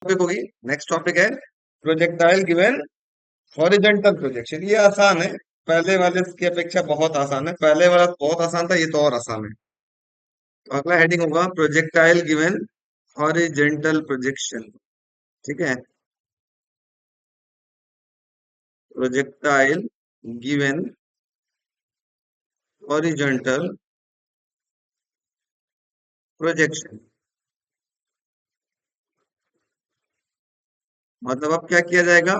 Topic होगी। Next topic है projectile given horizontal projection. ये आसान है, पहले वाले की अपेक्षा बहुत आसान है। पहले वाला बहुत आसान था, ये तो और आसान है। तो अगला हेडिंग होगा प्रोजेक्टाइल गिवन हॉरिजॉन्टल प्रोजेक्शन। ठीक है, प्रोजेक्टाइल गिवन हॉरिजॉन्टल प्रोजेक्शन। मतलब अब क्या किया जाएगा,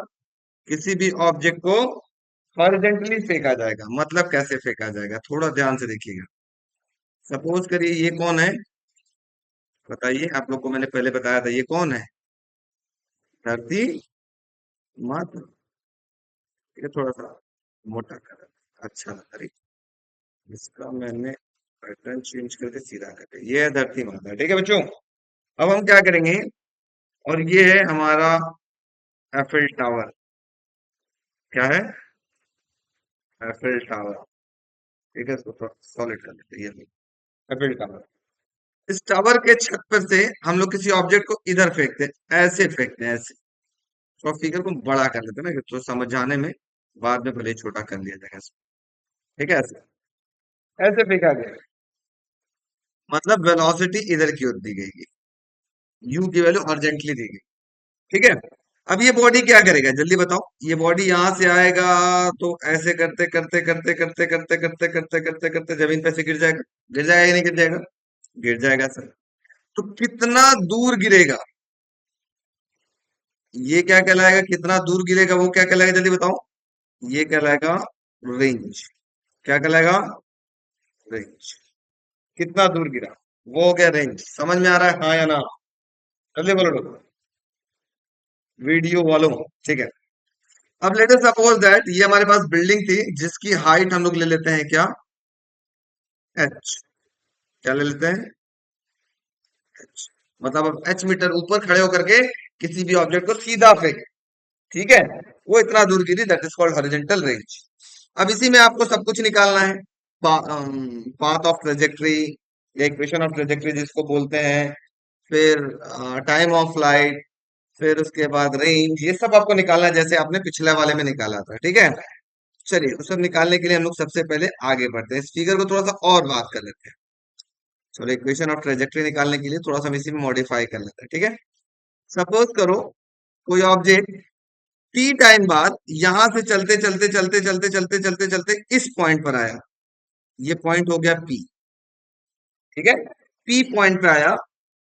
किसी भी ऑब्जेक्ट को हॉरिजॉन्टली फेंका जाएगा। मतलब कैसे फेंका जाएगा, थोड़ा ध्यान से देखिएगा। सपोज करिए ये कौन है, बताइए। आप लोग को मैंने पहले बताया था ये कौन है, धरती माता। ये थोड़ा सा मोटा कर, अच्छा लग रही। इसका मैंने पैटर्न चेंज करके सीधा कर दिया। ये है धरती माता, ठीक है बच्चों। अब हम क्या करेंगे, और ये है हमारा एफिल टावर। क्या है, एफिल टावर। ठीक है, इसको थोड़ा सॉलिड कर लेते हैं। ये एफिल टावर, इस टावर के छत पर से हम लोग किसी ऑब्जेक्ट को इधर फेंकते हैं, ऐसे फेंकते हैं, ऐसे। तो फिगर को बड़ा कर लेते हैं ना, तो समझाने में बाद में भले ही छोटा कर लिया जाएगा इसको। ठीक है, ऐसे ऐसे फेंका गया, मतलब वेलोसिटी इधर की ओर दी गई, यू की वैल्यू अर्जेंटली दी गई। ठीक है, अब ये बॉडी क्या करेगा जल्दी बताओ। ये बॉडी यहां से आएगा, तो ऐसे करते करते करते करते करते करते करते करते करते जमीन पे से गिर जाएगा। गिर जाएगा या नहीं गिर जाएगा, गिर जाएगा सर। तो कितना दूर गिरेगा, ये क्या कहलाएगा, कितना दूर गिरेगा वो क्या कहलाएगा जल्दी बताओ। ये कहलाएगा रेंज। क्या कहलाएगा, रेंज। कितना दूर गिरा, वो हो गया रेंज। समझ में आ रहा है हाँ या ना, जल्दी बोलो लोग, वीडियो वालों। ठीक है, अब लेट अस सपोज दैट ये हमारे पास बिल्डिंग थी जिसकी हाइट हम लोग ले लेते हैं क्या, एच। क्या ले लेते हैं, एच। मतलब अब एच मीटर ऊपर खड़े होकर के किसी भी ऑब्जेक्ट को सीधा फेंक, ठीक है, वो इतना दूर गिरी, that is called horizontal range. अब इसी में आपको सब कुछ निकालना है। पाथ ऑफ ट्रेजेक्ट्री, या इक्वेशन ऑफ ट्रेजेक्ट्री जिसको बोलते हैं, फिर टाइम ऑफ फ्लाइट, फिर उसके बाद रेंज, ये सब आपको निकालना है जैसे आपने पिछले वाले में निकाला था। ठीक है, चलिए उस सब निकालने के लिए हम लोग सबसे पहले आगे बढ़ते हैं। इस फिगर को थोड़ा सा और बात कर लेते हैं। चलो इक्वेशन ऑफ ट्रेजेक्ट्री निकालने के लिए थोड़ा सा हम इसी में मॉडिफाई कर लेते हैं। ठीक है, सपोज करो कोई ऑब्जेक्ट टी टाइम बाद यहां से चलते चलते चलते चलते चलते चलते चलते इस पॉइंट पर आया। ये पॉइंट हो गया पी। ठीक है, पी पॉइंट पे आया,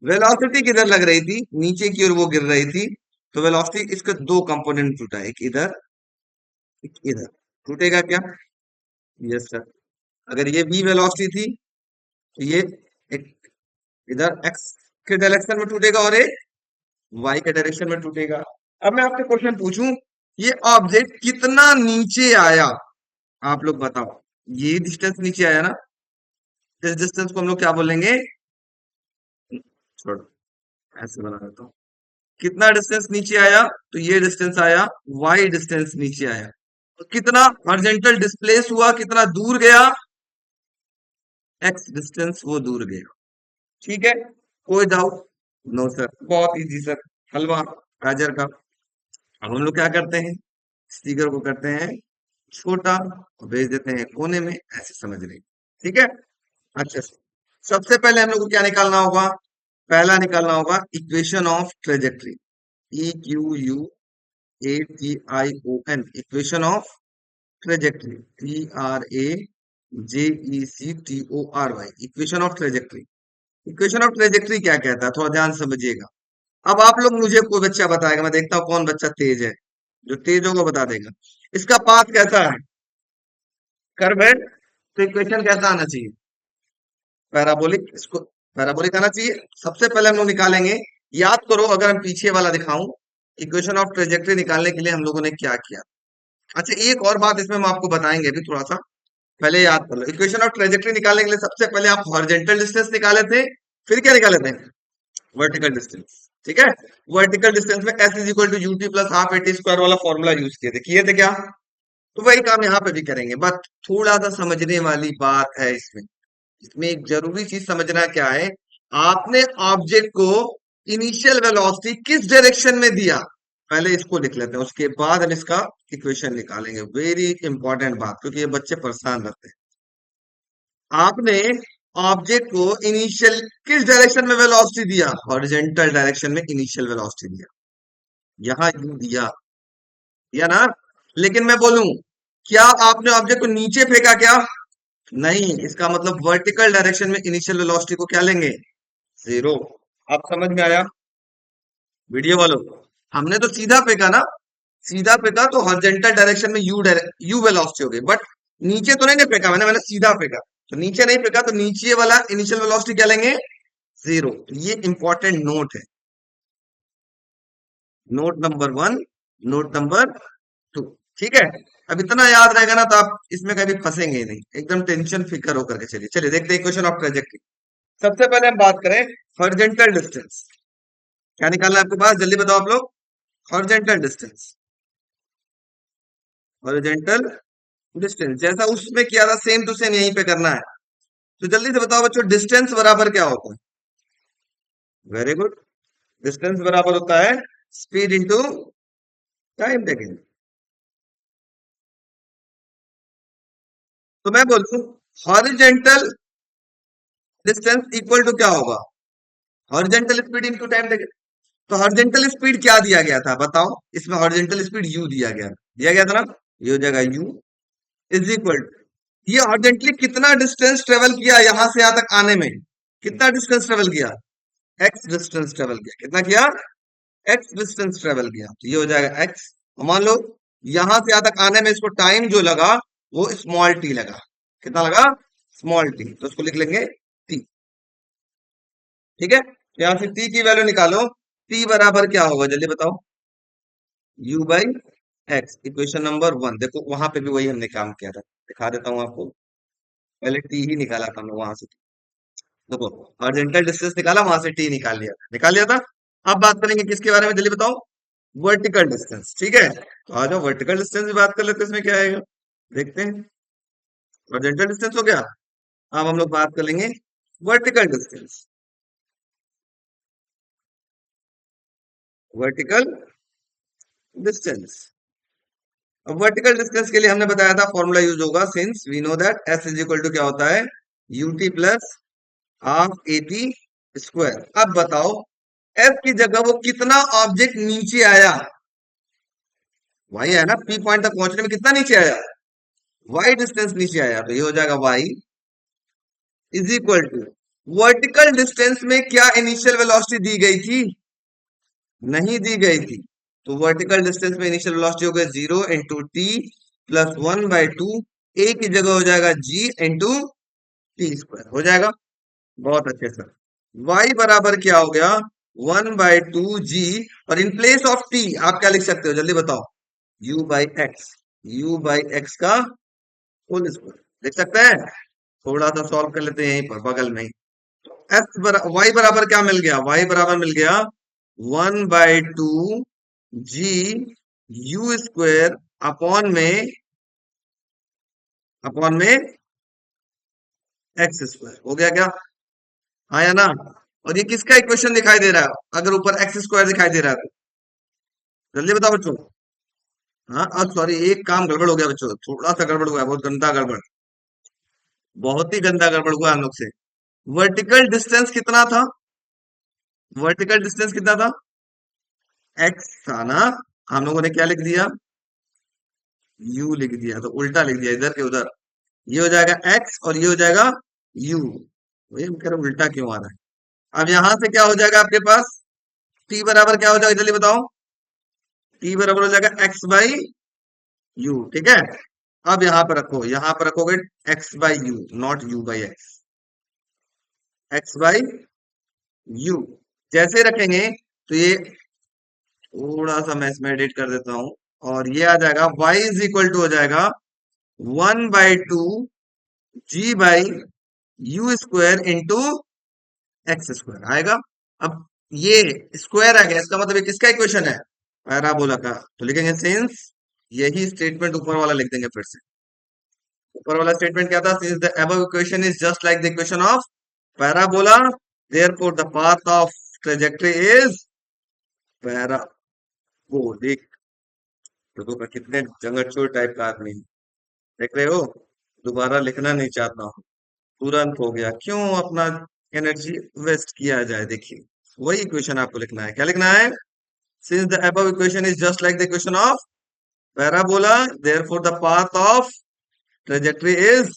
वेलोसिटी किधर लग रही थी, नीचे की ओर वो गिर रही थी। तो वेलोसिटी, इसके दो कंपोनेंट टूटा, एक इधर एक इधर। टूटेगा क्या, यस सर। अगर ये v वेलोसिटी थी तो ये एक इधर x के डायरेक्शन में टूटेगा और एक y के डायरेक्शन में टूटेगा। अब मैं आपसे क्वेश्चन पूछूं, ये ऑब्जेक्ट कितना नीचे आया, आप लोग बताओ। ये डिस्टेंस नीचे आया ना, इस डिस्टेंस को हम लोग क्या बोलेंगे, छोड़ो ऐसे बना देता हूं। कितना डिस्टेंस नीचे आया, तो ये डिस्टेंस आया, y डिस्टेंस नीचे आया। तो कितना हॉरिजॉन्टल डिस्प्लेस हुआ, कितना दूर गया, x डिस्टेंस वो दूर गया। ठीक है, कोई डाउट, नो सर, बहुत इजी सर, हलवा गाजर का। अब हम लोग क्या करते हैं, स्पीकर को करते हैं छोटा और भेज देते हैं कोने में, ऐसे समझ रहे हैं। ठीक है, अच्छा, सबसे पहले हम लोग को क्या निकालना होगा, पहला निकालना होगा equation of trajectory. E Q U A T I O N, equation of trajectory, T R A J E C T O R Y, equation of trajectory. Equation of trajectory क्या कहता है, थोड़ा ध्यान से समझिएगा। अब आप लोग, मुझे कोई बच्चा बताएगा, मैं देखता हूँ कौन बच्चा तेज है। जो तेज होगा बता देगा। इसका पाथ कैसा है, कर्व है, तो इक्वेशन कैसा आना चाहिए, पैराबोलिक। इसको पैराबोलिक आना चाहिए। सबसे पहले हम लोग निकालेंगे, याद करो अगर हम पीछे वाला दिखाऊं, इक्वेशन ऑफ ट्रेजेक्ट्री निकालने के लिए हम लोगों ने क्या किया। अच्छा, एक और बात इसमें हम आपको बताएंगे अभी, थोड़ा सा पहले याद कर लो। इक्वेशन ऑफ ट्रेजेक्ट्री निकालने के लिए सबसे पहले आप हॉरिजॉन्टल डिस्टेंस निकाले थे, फिर क्या निकाले थे, वर्टिकल डिस्टेंस। ठीक है, वर्टिकल डिस्टेंस में S is equal to UT plus half AT square वाला फॉर्मूला यूज किए थे क्या। तो वही काम यहाँ पे भी करेंगे, बट थोड़ा सा समझने वाली बात है इसमें। इसमें एक जरूरी चीज समझना क्या है, आपने ऑब्जेक्ट को इनिशियल वेलोसिटी किस डायरेक्शन में दिया, पहले इसको लिख लेते हैं, उसके बाद हम इसका इक्वेशन निकालेंगे। वेरी इंपॉर्टेंट बात, क्योंकि ये बच्चे परेशान रहते हैं। आपने ऑब्जेक्ट को इनिशियल किस डायरेक्शन में वेलोसिटी दिया, हॉरिजॉन्टल डायरेक्शन में इनिशियल वेलोसिटी दिया, यहां यू दिया, दिया ना। लेकिन मैं बोलूं, क्या आपने ऑब्जेक्ट को नीचे फेंका क्या? नहीं, इसका मतलब वर्टिकल डायरेक्शन में इनिशियल वेलोसिटी को क्या लेंगे, जीरो। आप समझ में आया वीडियो वालों? हमने तो सीधा फेंका ना, सीधा फेंका तो हॉरिजॉन्टल डायरेक्शन में यू वेलोसिटी हो गई, बट नीचे तो नहीं फेंका मैंने, मैंने सीधा फेंका, तो नीचे नहीं फेंका तो नीचे वाला इनिशियल वेलोसिटी क्या लेंगे, जीरो। ये इंपॉर्टेंट नोट है, note number one, note number two. ठीक है, अब इतना याद रहेगा ना तो आप इसमें कभी फंसेंगे ही नहीं, एकदम टेंशन फिकर होकर के चलिए। चलिए देखते हैं इक्वेशन ऑफ ट्रेजेक्टरी। सबसे पहले हम बात करें हॉरिजॉन्टल डिस्टेंस, क्या निकालना है आपके पास, जल्दी बताओ आप लोग। हॉरिजॉन्टल डिस्टेंस, हॉरिजॉन्टल डिस्टेंस जैसा उसमें किया था सेम टू सेम यहीं पे करना है। तो जल्दी से बताओ बच्चों, डिस्टेंस बराबर क्या होता है? वेरी गुड, डिस्टेंस बराबर होता है स्पीड इंटू टाइम टेकन। तो मैं बोलूं हॉरिजेंटल डिस्टेंस इक्वल टू क्या होगा, horizontal speed into time taken. तो हॉरिजेंटल स्पीड क्या दिया गया था बताओ, इसमें हॉरिजेंटल स्पीड यू दिया गया था ना, ये हो जाएगा यू इज इक्वल टू, ये हॉरिजेंटली कितना डिस्टेंस ट्रेवल किया यहां से यहां तक आने में, कितना डिस्टेंस ट्रेवल किया, एक्स डिस्टेंस ट्रेवल किया, कितना किया, एक्स डिस्टेंस ट्रेवल किया, तो ये हो जाएगा एक्स। मान लो यहां से यहां तक आने में इसको टाइम जो लगा वो स्मॉल टी लगा, कितना लगा, स्मॉल टी, तो उसको लिख लेंगे टी। ठीक है, तो यहां से टी की वैल्यू निकालो, टी बराबर क्या होगा जल्दी बताओ, you by x. Equation number one, देखो वहां पे भी वही हमने काम किया था, दिखा देता हूं आपको। पहले टी ही निकाला था हमने वहां से, देखो हॉरिजॉन्टल डिस्टेंस निकाला, वहां से टी निकाल लिया था। अब बात करेंगे किसके बारे में जल्दी बताओ, वर्टिकल डिस्टेंस। ठीक है, तो आ जाओ वर्टिकल डिस्टेंस भी बात कर लेते हैं, इसमें क्या आएगा देखते हैं। हॉरिजॉन्टल डिस्टेंस हो गया, अब हम लोग बात कर लेंगे वर्टिकल डिस्टेंस। वर्टिकल डिस्टेंस, अब वर्टिकल डिस्टेंस के लिए हमने बताया था फॉर्मूला यूज होगा, since we know that S is equal to क्या होता है, UT plus half AT square. अब बताओ एफ की जगह वो कितना ऑब्जेक्ट नीचे आया, वही है ना, पी पॉइंट तक पहुंचने में कितना नीचे आया, वाई डिस्टेंस नीचे आया, तो ये हो जाएगा Y is equal to, vertical distance में क्या इनिशियल वेलोसिटी दी गई थी, नहीं दी गई थी, तो वर्टिकल डिस्टेंस में इनिशियल वेलोसिटी हो गया zero into t plus one by two, a की जगह हो जाएगा जी इंटू टी स्क्वायर, हो जाएगा। बहुत अच्छे सर, y बराबर क्या हो गया, वन बाई टू जी, और इन प्लेस ऑफ टी आप क्या लिख सकते हो जल्दी बताओ, u by x, u by x का होल स्क्वायर लिख सकते हैं। थोड़ा सा सॉल्व कर लेते हैं यहीं पर बगल में ही। y बराबर क्या मिल गया, y बराबर मिल गया one by two G U square upon में एक्स स्क्वायर, हो गया क्या, आया ना। और ये किसका इक्वेशन दिखाई दे रहा है अगर ऊपर एक्स स्क्वायर दिखाई दे रहा है तो जल्दी बताओ बच्चों। हाँ, अब सॉरी एक काम गड़बड़ हो गया बच्चों, थोड़ा सा गड़बड़ हुआ है, बहुत गंदा गड़बड़, बहुत ही गंदा गड़बड़ हुआ हम लोग से। वर्टिकल डिस्टेंस कितना था, वर्टिकल डिस्टेंस कितना था, एक्स था ना, हम लोगों ने क्या लिख दिया, यू लिख दिया, तो उल्टा लिख दिया इधर के उधर, ये हो जाएगा एक्स और ये हो जाएगा यू, वही हम कह रहे हैं, उल्टा क्यों आ रहा है। अब यहां से क्या हो जाएगा आपके पास, टी बराबर क्या हो जाएगा जल्दी बताओ, टी बराबर हो जाएगा एक्स बाई यू। ठीक है, अब यहां पर रखोगे x by you, not you by x, x by you. जैसे रखेंगे तो ये थोड़ा सा मैं इसमें एडिट कर देता हूं, और ये आ जाएगा y इज इक्वल टू हो जाएगा one by two G by U square into X square आएगा। अब ये स्क्वायर आ गया, इसका मतलब ये किसका इक्वेशन है, पैराबोला का, तो लिखेंगे सिंस, यही स्टेटमेंट ऊपर वाला लिख देंगे फिर से। ऊपर वाला स्टेटमेंट क्या था, since the above equation is just like the equation of parabola, therefore the path of trajectory is parabolic. देखो मैं कितने जंगलचोर टाइप का आदमी हूं। देख रहे हो, दोबारा लिखना नहीं चाहता हूँ, तुरंत हो गया। क्यों अपना एनर्जी वेस्ट किया जाए? देखिए, वही इक्वेशन आपको लिखना है। क्या लिखना है? Since the above equation is just like the equation of parabola, therefore the path of trajectory is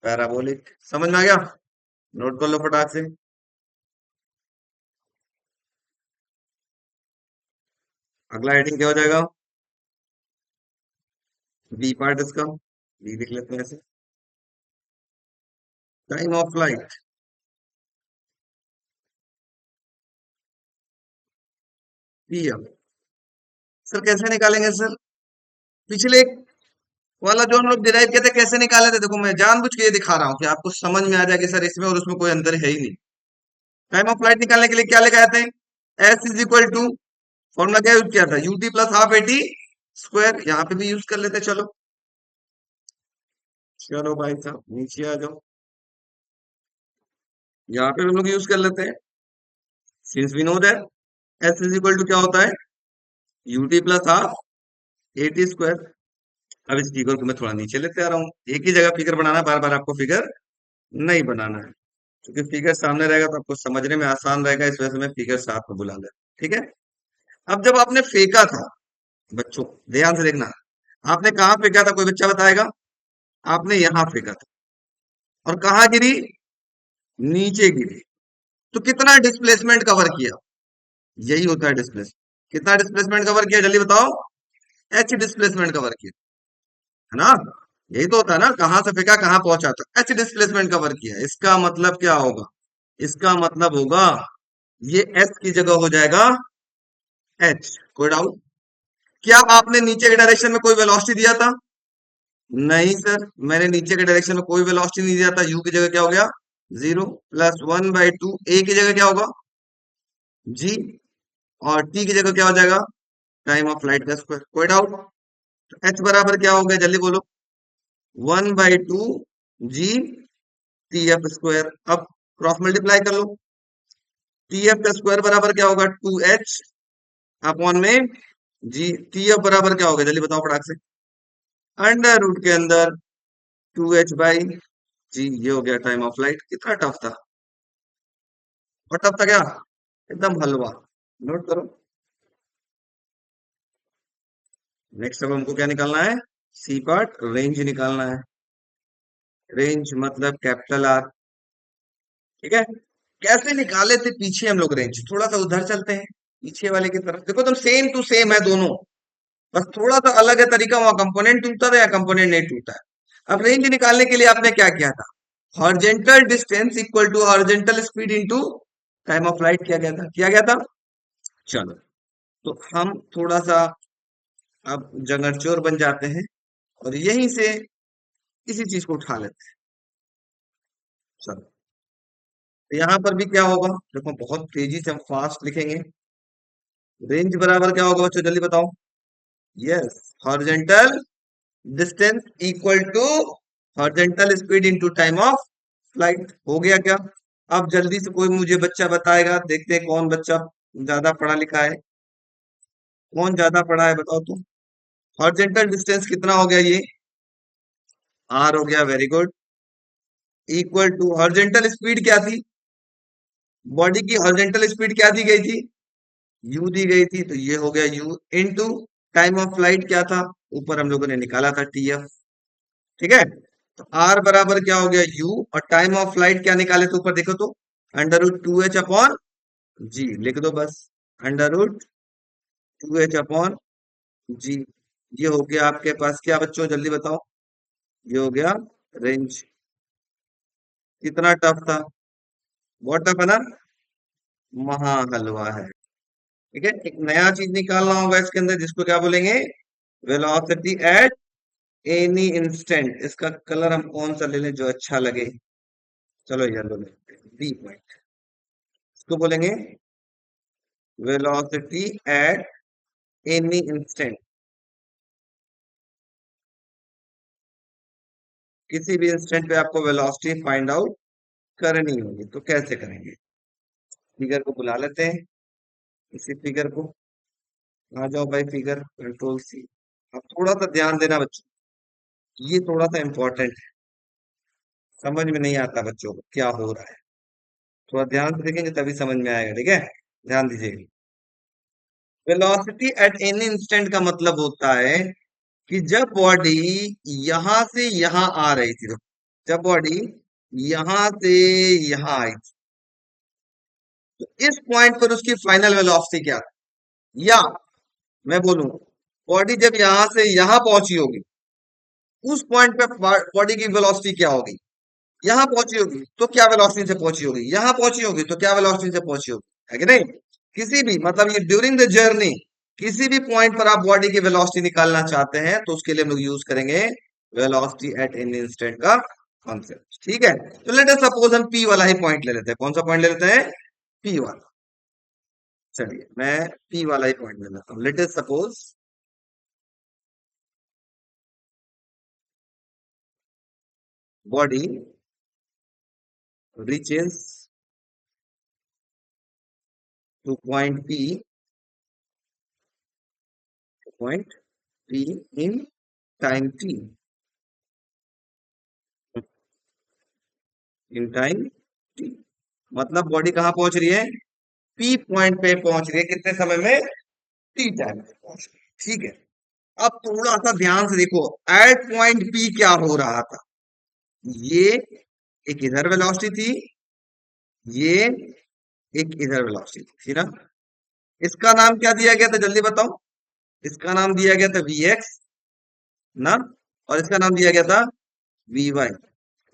parabolic. समझ में आ गया? नोट कर लो फटाक से। अगला हेडिंग क्या हो जाएगा? बी पार्ट इसका, बी लिख लेते हैं ऐसे। Time of flight, PM. Sir कैसे निकालेंगे सर? पिछले वाला जो हम लोग डिराइव किया था कैसे निकाले थे? देखो मैं जानबूझ के ये दिखा रहा हूँ कि आपको समझ में आ जाए कि सर इसमें और उसमें कोई अंतर है ही नहीं। टाइम ऑफ फ्लाइट निकालने के लिए क्या लेके आते हैं? S is equal to, formula क्या यूज किया था? UT plus half AT square. यहाँ पे भी यूज कर लेते हैं। चलो चलो भाई साहब नीचे आ जाओ, यहाँ पे हम लोग यूज कर लेते हैं। Since we know that S is equal to क्या होता है? UT plus half AT square. अब इस फिगर को मैं थोड़ा नीचे लेते आ रहा हूँ। एक ही जगह फिगर बनाना, बार बार आपको फिगर नहीं बनाना है, क्योंकि फिगर सामने रहेगा तो आपको समझने में आसान रहेगा। इस वजह से मैं फिगर साथ में बुला ले। ठीक है? अब जब आपने फेंका था, बच्चों ध्यान से देखना, आपने कहाँ फेंका था? कोई बच्चा बताएगा? आपने यहाँ फेंका था और कहाँ गिरी? नीचे गिरी। तो कितना डिस्प्लेसमेंट कवर किया? यही होता है डिस्प्लेसमेंट। कितना डिस्प्लेसमेंट कवर किया जल्दी बताओ? एच डिस्प्लेसमेंट कवर किया, है ना? यही तो होता है ना, कहां से फेंका कहां पहुंचा था, एच डिस्प्लेसमेंट कवर किया। इसका मतलब क्या होगा? इसका मतलब होगा ये एस की जगह हो जाएगा एच। कोई डाउट? क्या आपने नीचे के डायरेक्शन में कोई वेलोसिटी दिया था? नहीं सर, मैंने नीचे के डायरेक्शन में कोई वेलोसिटी नहीं दिया था। यू की जगह क्या हो गया? Zero. Plus one by two, a की जगह क्या होगा? जी। और टी की जगह क्या हो जाएगा? टाइम ऑफ फ्लाइट का स्क्वायर। कोई डाउट? एच बराबर क्या हो गया जल्दी बोलो? One by two G T F square. अब क्रॉस मल्टीप्लाई कर लो। टी एफ का स्क्वायर बराबर क्या होगा? टू एच अपॉन में जी। टी एफ बराबर क्या होगा जल्दी बताओ फटाक से? अंडर रूट के अंदर टू एच बाई जी। ये हो गया टाइम ऑफ फ्लाइट। कितना टफ था? और टफ था क्या? एकदम हलवा। नोट करो। नेक्स्ट अब हमको क्या निकालना है? सी पार्ट, रेंज निकालना है। रेंज मतलब कैपिटल आर। ठीक है? कैसे निकाले थे पीछे हम लोग रेंज? थोड़ा सा उधर चलते हैं, पीछे वाले की तरफ। देखो तुम सेम टू सेम है दोनों, बस थोड़ा सा अलग है तरीका। वहां कंपोनेंट टूटा था, या कंपोनेंट नहीं टूटा है। अब रेंज निकालने के लिए आपने क्या किया था? Horizontal distance equal to horizontal speed into time of flight किया गया था। किया गया था। चलो, तो हम थोड़ा सा अब जंगलचोर बन जाते हैं और यहीं से इसी चीज को उठा लेते हैं। चलो, तो यहाँ पर भी क्या होगा? देखो बहुत तेजी से हम फास्ट लिखेंगे। रेंज बराबर क्या होगा बच्चों जल्दी बताओ? Yes, horizontal distance equal to horizontal speed into time of flight. हो गया क्या? अब जल्दी से कोई मुझे बच्चा बताएगा, देखते हैं कौन बच्चा ज्यादा पढ़ा लिखा है। कौन ज्यादा पढ़ा है बताओ तो? हॉरिजॉन्टल डिस्टेंस कितना हो गया ये? आर हो गया, very good. Equal to horizontal speed क्या थी? बॉडी की हॉरिजॉन्टल स्पीड क्या दी गई थी? यू दी गई थी, तो ये हो गया you. Into time of flight क्या था? ऊपर हम लोगों ने निकाला था टीएफ। ठीक है? तो आर बराबर क्या हो गया? यू। और टाइम ऑफ फ्लाइट क्या निकाले थे ऊपर देखो तो? Under root two h upon g. लिख दो बस, under root two h upon g. ये हो गया आपके पास क्या बच्चों जल्दी बताओ? ये हो गया रेंज। कितना टफ था? बहुत टफ है ना? महा हलवा है। ठीक है? एक नया चीज निकालना होगा इसके अंदर, जिसको क्या बोलेंगे? Velocity at any instant. इसका कलर हम कौन सा ले लें जो अच्छा लगे? चलो येलो लेते हैं, बी पॉइंट। इसको बोलेंगे वेलोसिटी एट एनी इंस्टेंट। किसी भी इंस्टेंट पे आपको वेलोसिटी फाइंड आउट करनी होगी, तो कैसे करेंगे? फिगर को बुला लेते हैं, इसी फिगर को। आ जाओ भाई, फिगर कंट्रोल सी। अब थोड़ा सा ध्यान देना बच्चों, ये थोड़ा सा इंपॉर्टेंट है, समझ में नहीं आता बच्चों को क्या हो रहा है। थोड़ा ध्यान से देखेंगे तभी समझ में आएगा, ठीक है। ध्यान दीजिएगा। वेलोसिटी एट एनी इंस्टेंट का मतलब होता है कि जब बॉडी यहां से यहां आ रही थी, जब बॉडी यहां से यहां आई थी, तो इस पॉइंट पर उसकी फाइनल वेलोसिटी क्या थी? या मैं बोलूं, बॉडी जब यहां से यहां पहुंची होगी, उस पॉइंट पे बॉडी की वेलोसिटी क्या होगी? यहां पहुंची होगी तो क्या वेलोसिटी से पहुंची होगी? यहां पहुंची होगी तो क्या वेलोसिटी से पहुंची होगी? है कि नहीं? किसी भी, मतलब ये ड्यूरिंग द जर्नी, किसी भी पॉइंट पर आप बॉडी की वेलोसिटी निकालना चाहते हैं तो उसके लिए हम लोग यूज करेंगे वेलोसिटी एट एन इंस्टेंट का कॉन्सेप्ट, ठीक है। तो लेट अस सपोज हम पी वाला ही पॉइंट ले लेते हैं। कौन सा पॉइंट ले लेते हैं? पी वाला। चलिए मैं पी वाला ही पॉइंट ले लेता हूं। Let us suppose body reaches to point P in time t, in time t। मतलब बॉडी कहाँ पहुंच रही है? पी पॉइंट पे पहुंच रही है, कितने समय में? टी टाइम पे पहुंच रही है, ठीक है। अब थोड़ा सा ध्यान से देखो, एट पॉइंट पी क्या हो रहा था? ये एक इधर वेलोसिटी थी, ये एक इधर वेलोसिटी थी ना। इसका नाम क्या दिया गया था, जल्दी बताओ? इसका नाम दिया गया था वी एक्स ना, और इसका नाम दिया गया था वी वाई।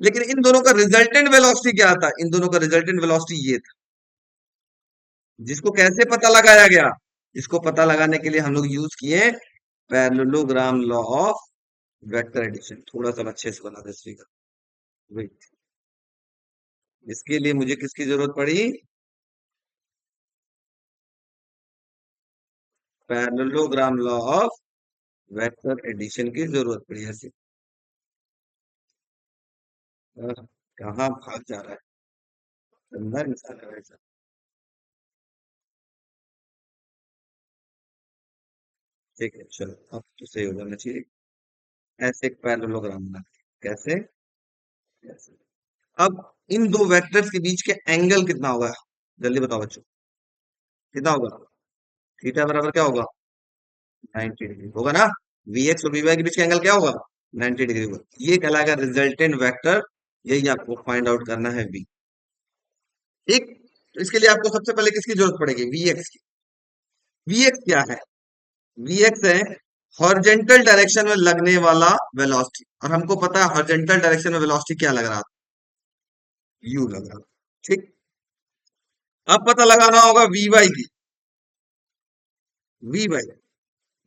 लेकिन इन दोनों का रिजल्टेंट वेलोसिटी क्या था? इन दोनों का रिजल्टेंट वेलोसिटी ये था, जिसको कैसे पता लगाया गया? इसको पता लगाने के लिए हम लोग यूज किए parallelogram law of vector addition. थोड़ा सा अच्छे से बना दे स्पीकर। वेट, इसके लिए मुझे किसकी जरूरत पड़ी? Parallelogram law of vector addition की जरूरत पड़ी। ऐसे अह, कहाँ भाग जा रहा है अंदर इंसान का ऐसा। ठीक है चलो, अब तो सही हो जाना चाहिए। ऐसे एक पैरेललोग्राम बना, कैसे? ऐसे। अब इन दो वेक्टर्स के बीच के एंगल कितना होगा? जल्दी बताओ बच्चों, कितना होगा? थीटा बराबर क्या होगा? 90 डिग्री होगा ना। वी एक्स और वी वाई के बीच का एंगल क्या होगा? 90 डिग्री होगा। ये कहलाएगा रिजल्टेंट वेक्टर। यही आपको फाइंड आउट करना है, वी। ठीक। तो इसके लिए आपको सबसे पहले किसकी जरूरत पड़ेगी? वी एक्स की। वी एक्स क्या है? वी एक्स है हॉरिजेंटल डायरेक्शन में लगने वाला वेलोसिटी, और हमको पता है हॉरिजेंटल डायरेक्शन में वेलोसिटी क्या लग रहा था? यू लग रहा था, ठीक। अब पता लगाना होगा वी वाई की। V Y,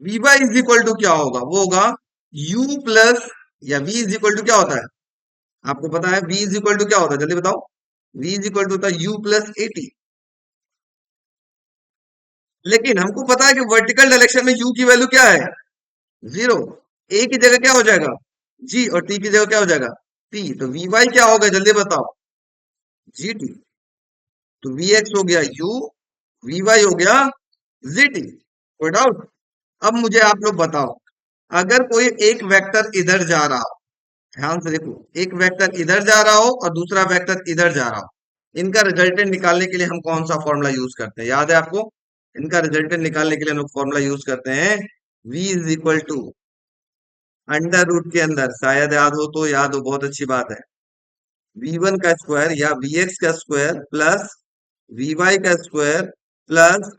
V Y is equal to क्या होगा? वो होगा u प्लस, या v इज इक्वल टू क्या होता है? आपको पता है v इज इक्वल टू क्या होता है? जल्दी बताओ। v इज इक्वल टू होता है u प्लस ए टी। लेकिन हमको पता है कि वर्टिकल डायरेक्शन में u की वैल्यू क्या है? जीरो। a की जगह क्या हो जाएगा? g, और t की जगह क्या हो जाएगा? t। तो वी वाई क्या होगा, जल्दी बताओ? G T. तो वी एक्स हो गया u, वी वाई हो गया जी टी। कोई डाउट? अब मुझे आप लोग बताओ, अगर कोई एक वेक्टर इधर जा रहा हो, ध्यान से देखो, एक वेक्टर इधर जा रहा हो और दूसरा वेक्टर इधर जा रहा हो, इनका रिजल्टेंट निकालने के लिए हम कौन सा फॉर्मूला यूज करते हैं, याद है आपको? इनका रिजल्टेंट निकालने के लिए हम लोग फॉर्मूला यूज करते हैं v is equal to under root के अंदर, शायद याद हो तो याद हो, बहुत अच्छी बात है। वी वन का स्क्वायर या वी एक्स का स्क्वायर प्लस वी वाई का square plus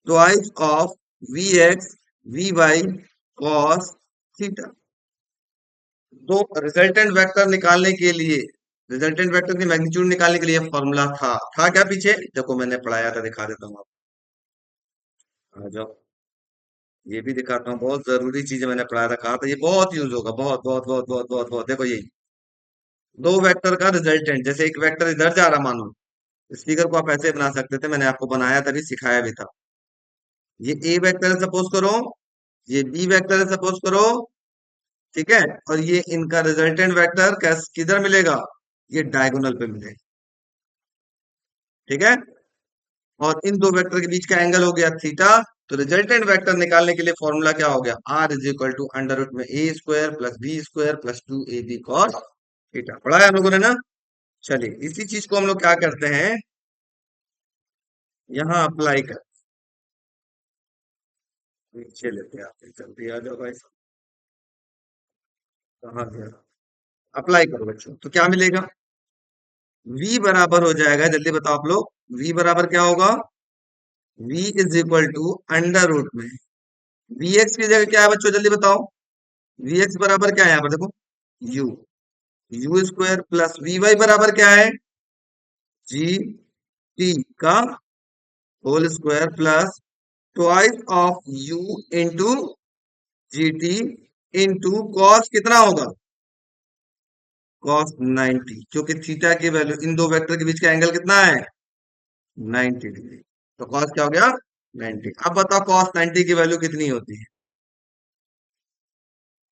twice of V X V Y cos theta. तो रिजल्टेंट वेक्टर निकालने के लिए, रिजल्टेंट वेक्टर की मैग्नीट्यूड निकालने के लिए फॉर्मूला था क्या पीछे? देखो मैंने पढ़ाया था, दिखा देता हूँ आपको। आ जाओ, ये भी दिखाता हूँ, बहुत जरूरी चीज है, मैंने पढ़ाया था, कहा था ये बहुत यूज होगा, बहुत बहुत बहुत बहुत बहुत बहुत। देखो यही दो वेक्टर का रिजल्टेंट, जैसे एक वेक्टर इधर जा रहा मानो, इस फिगर को आप ऐसे बना सकते थे, मैंने आपको बनाया तभी सिखाया भी था। ये ए वेक्टर है सपोज करो, ये बी वेक्टर है सपोज करो, ठीक है। और ये इनका रिजल्टेंट वेक्टर कैस किधर मिलेगा? ये डायगोनल पे मिलेगा, ठीक है। और इन दो वेक्टर के बीच का एंगल हो गया थीटा। तो रिजल्टेंट वेक्टर निकालने के लिए फॉर्मूला क्या हो गया, r is equal to under root में a square plus b square plus 2ab cos theta. पढ़ा है हम लोगों ने ना। चलिए इसी चीज को हम लोग क्या करते हैं, यहाँ अप्लाई कर, नीचे लेते हैं आप, जल्दी आ जाओ भाई साहब। कहाँ गया, अप्लाई करो बच्चों, तो क्या मिलेगा, v बराबर हो जाएगा, जल्दी बताओ आप लोग, v बराबर क्या होगा, v is equal to under root में vx की जगह क्या है बच्चों, जल्दी बताओ, vx बराबर क्या है यहाँ पर देखो, u, u square plus vy बराबर क्या है, जी टी का whole square plus twice of u into G T into cos कितना होगा, कॉस 90, क्योंकि थीटा की वैल्यू इन दो वेक्टर के बीच का एंगल कितना है, 90 डिग्री। तो कॉस क्या हो गया, 90। अब बताओ कॉस 90 की वैल्यू कितनी होती है,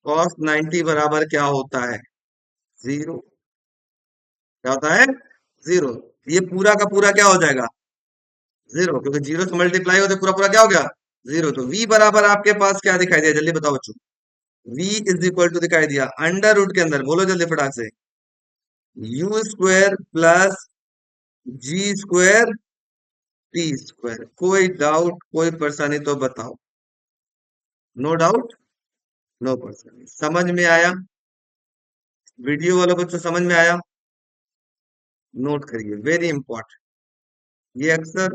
कॉस 90 बराबर क्या होता है, जीरो। क्या होता है, जीरो। ये पूरा का पूरा क्या हो जाएगा, जीरो, क्योंकि जीरो से मल्टीप्लाई होते पूरा पूरा क्या हो गया, जीरो। तो v बराबर आपके पास क्या दिखाई दिया, जल्दी बताओ बच्चों, v इज इक्वल टू दिखाई दिया अंडर रूट के अंदर, बोलो जल्दी फटाक से, U square plus G square T square. कोई डाउट कोई परेशानी तो बताओ, नो डाउट, नो परेशानी, समझ में आया, वीडियो वालों बच्चों समझ में आया, नोट करिए, वेरी इंपॉर्टेंट, ये अक्सर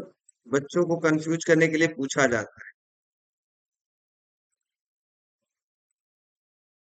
बच्चों को कंफ्यूज करने के लिए पूछा जाता है।